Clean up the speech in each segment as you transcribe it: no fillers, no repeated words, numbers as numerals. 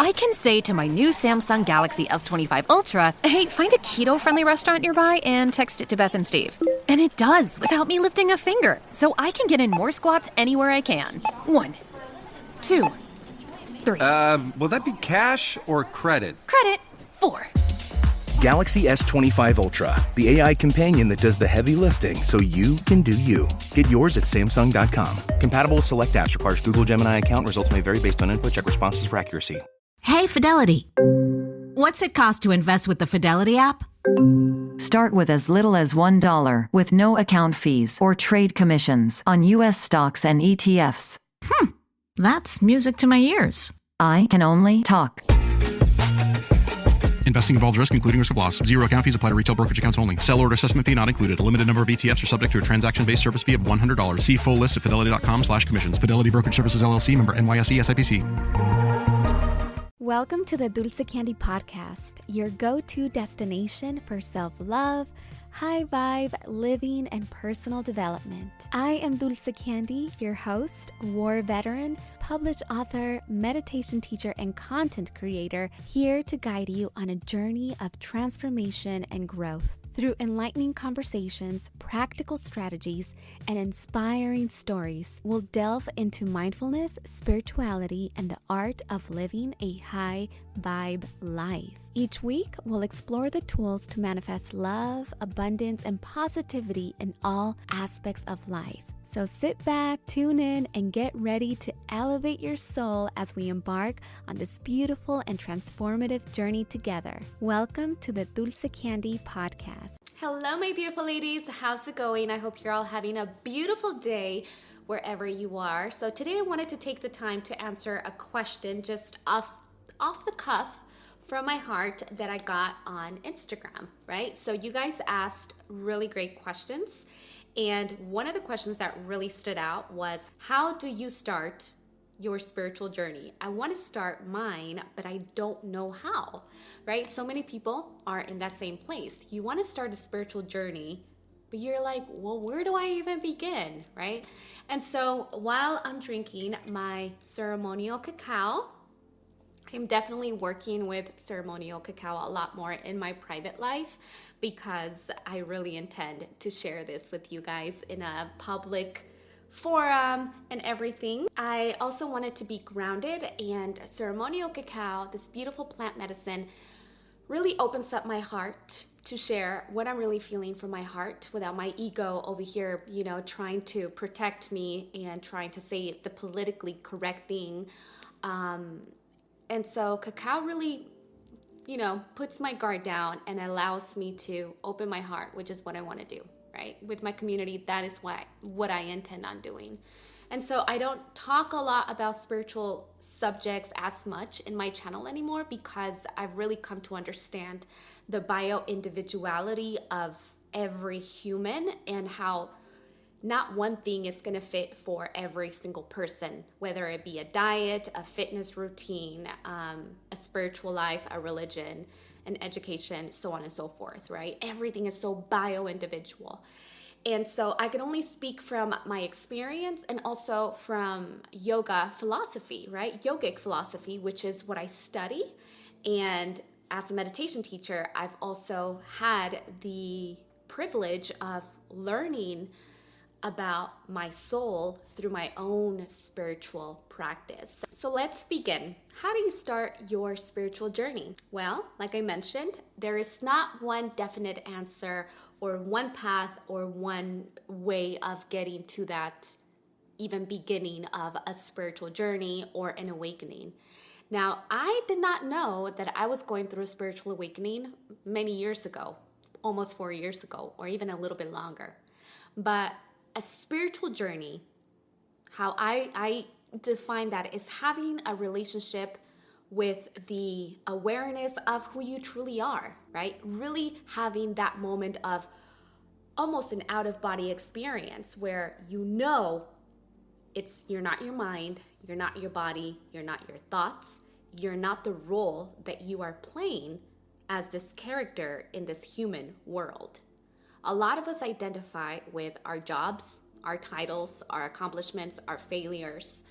I can say to my new Samsung Galaxy S25 Ultra, hey, find a keto-friendly restaurant nearby and text it to Beth and Steve. And it does, without me lifting a finger. So I can get in more squats anywhere I can. 1, 2, 3. Will that be cash or credit? Credit. 4. Galaxy S25 Ultra, the AI companion that does the heavy lifting so you can do you. Get yours at Samsung.com. Compatible with select apps. Requires Google Gemini account. Results may vary based on input. Check responses for accuracy. Hey, Fidelity. What's it cost to invest with the Fidelity app? Start with as little as $1 with no account fees or trade commissions on U.S. stocks and ETFs. That's music to my ears. I can only talk. Investing involves risk, including risk of loss. Zero account fees apply to retail brokerage accounts only. Sell order assessment fee not included. A limited number of ETFs are subject to a transaction-based service fee of $100. See full list at fidelity.com/commissions. Fidelity Brokerage Services, LLC, member NYSE, SIPC. Welcome to the Dulce Candy podcast, your go-to destination for self-love, high vibe, living, and personal development. I am Dulce Candy, your host, war veteran, published author, meditation teacher, and content creator, here to guide you on a journey of transformation and growth. Through enlightening conversations, practical strategies, and inspiring stories, we'll delve into mindfulness, spirituality, and the art of living a high vibe life. Each week, we'll explore the tools to manifest love, abundance, and positivity in all aspects of life. So sit back, tune in, and get ready to elevate your soul as we embark on this beautiful and transformative journey together. Welcome to the Dulce Candy podcast. Hello, my beautiful ladies. How's it going? I hope you're all having a beautiful day wherever you are. So today I wanted to take the time to answer a question just off the cuff from my heart that I got on Instagram, right? So you guys asked really great questions. And one of the questions that really stood out was, how do you start your spiritual journey? I want to start mine, but I don't know how, right? So many people are in that same place. You want to start a spiritual journey, but you're like, well, where do I even begin, right? And so while I'm drinking my ceremonial cacao, I'm definitely working with ceremonial cacao a lot more in my private life, because I really intend to share this with you guys in a public forum and everything. I also wanted to be grounded, and ceremonial cacao, this beautiful plant medicine, really opens up my heart to share what I'm really feeling from my heart without my ego over here, trying to protect me and trying to say the politically correct thing. And so cacao really puts my guard down and allows me to open my heart, which is what I want to do, right? With my community, that is what I intend on doing. And so I don't talk a lot about spiritual subjects as much in my channel anymore, because I've really come to understand the bio-individuality of every human and how not one thing is going to fit for every single person, whether it be a diet, a fitness routine, a spiritual life, a religion, an education, so on and so forth, right? Everything is so bio-individual. And so I can only speak from my experience and also from yoga philosophy, right? Yogic philosophy, which is what I study. And as a meditation teacher, I've also had the privilege of learning about my soul through my own spiritual practice. So let's begin. How do you start your spiritual journey? Well, like I mentioned, there is not one definite answer or one path or one way of getting to that even beginning of a spiritual journey or an awakening. Now, I did not know that I was going through a spiritual awakening many years ago, almost 4 years ago, or even a little bit longer. But a spiritual journey, how I define that, is having a relationship with the awareness of who you truly are, right? Really having that moment of almost an out-of-body experience where you're not your mind, you're not your body, you're not your thoughts, you're not the role that you are playing as this character in this human world. A lot of us identify with our jobs, our titles, our accomplishments, our failures,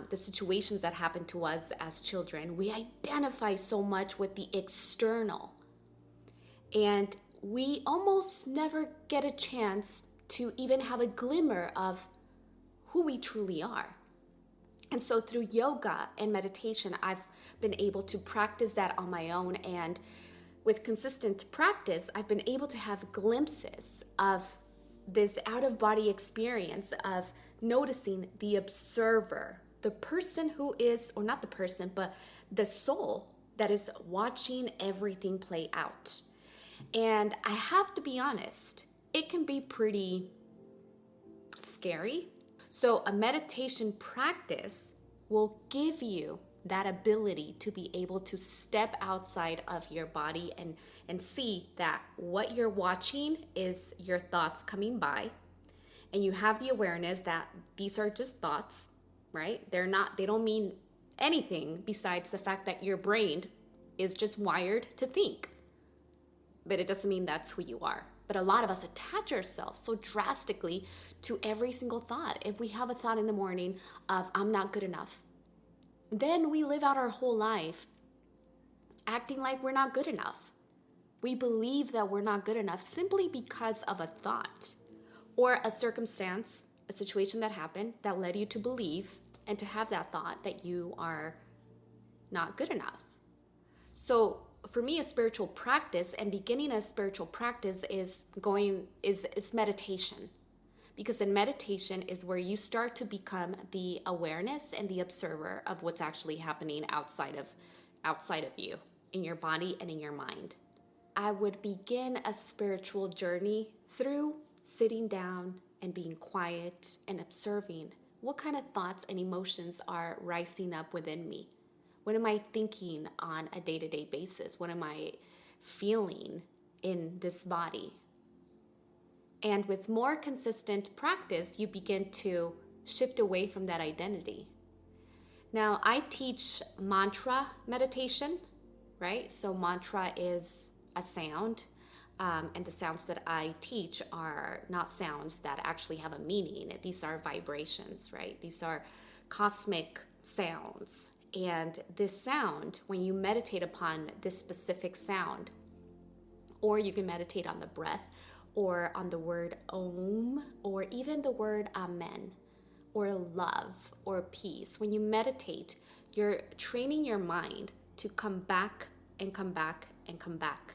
the situations that happen to us as children, we identify so much with the external. And we almost never get a chance to even have a glimmer of who we truly are. And so through yoga and meditation, I've been able to practice that on my own. And with consistent practice, I've been able to have glimpses of this out-of-body experience of noticing the observer, the person who is, or not the person, but the soul that is watching everything play out. And I have to be honest, it can be pretty scary. So a meditation practice will give you that ability to be able to step outside of your body and see that what you're watching is your thoughts coming by. And you have the awareness that these are just thoughts, right? They don't mean anything besides the fact that your brain is just wired to think. But it doesn't mean that's who you are. But a lot of us attach ourselves so drastically to every single thought. If we have a thought in the morning of, I'm not good enough, then we live out our whole life acting like we're not good enough. We believe that we're not good enough simply because of a thought or a circumstance, a situation that happened that led you to believe and to have that thought that you are not good enough. So for me, a spiritual practice and beginning a spiritual practice is meditation. Because in meditation is where you start to become the awareness and the observer of what's actually happening outside of you, in your body and in your mind. I would begin a spiritual journey through sitting down and being quiet and observing what kind of thoughts and emotions are rising up within me. What am I thinking on a day-to-day basis? What am I feeling in this body? And with more consistent practice, you begin to shift away from that identity. Now, I teach mantra meditation, right? So mantra is a sound, and the sounds that I teach are not sounds that actually have a meaning. These are vibrations, right? These are cosmic sounds. And this sound, when you meditate upon this specific sound, or you can meditate on the breath, or on the word Om, or even the word Amen, or love, or peace. When you meditate, you're training your mind to come back and come back and come back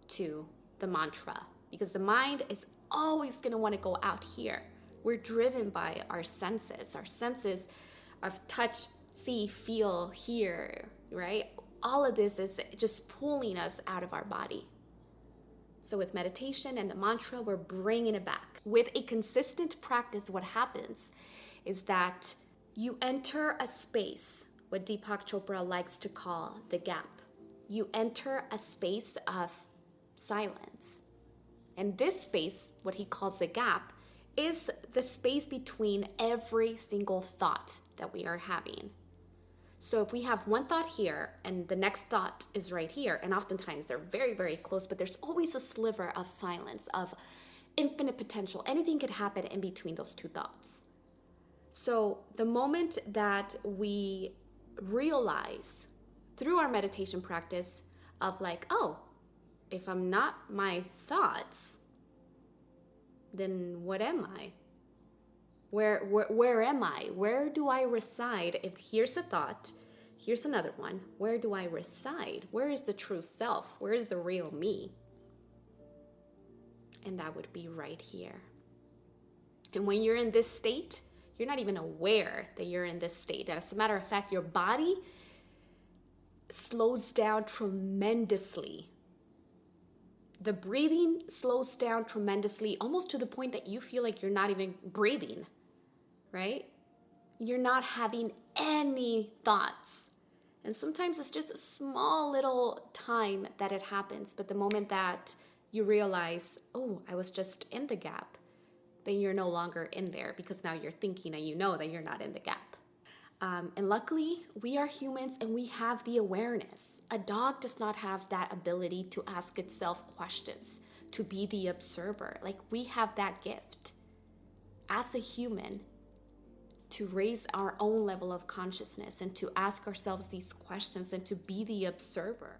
to the mantra, because the mind is always going to want to go out here. We're driven by our senses of touch, see, feel, hear, right? All of this is just pulling us out of our body. So with meditation and the mantra, we're bringing it back. With a consistent practice, what happens is that you enter a space, what Deepak Chopra likes to call the gap. You enter a space of silence. And this space, what he calls the gap, is the space between every single thought that we are having. So if we have one thought here and the next thought is right here, and oftentimes they're very, very close, but there's always a sliver of silence, of infinite potential. Anything could happen in between those two thoughts. So the moment that we realize through our meditation practice of like, oh, if I'm not my thoughts, then what am I? Where am I? Where do I reside? If here's a thought, here's another one. Where do I reside? Where is the true self? Where is the real me? And that would be right here. And when you're in this state, you're not even aware that you're in this state. And as a matter of fact, your body slows down tremendously. The breathing slows down tremendously, almost to the point that you feel like you're not even breathing, right? You're not having any thoughts. And sometimes it's just a small little time that it happens. But the moment that you realize, oh, I was just in the gap, then you're no longer in there, because now you're thinking and you know that you're not in the gap. And luckily, we are humans and we have the awareness. A dog does not have that ability to ask itself questions, to be the observer. Like, we have that gift as a human to raise our own level of consciousness and to ask ourselves these questions and to be the observer.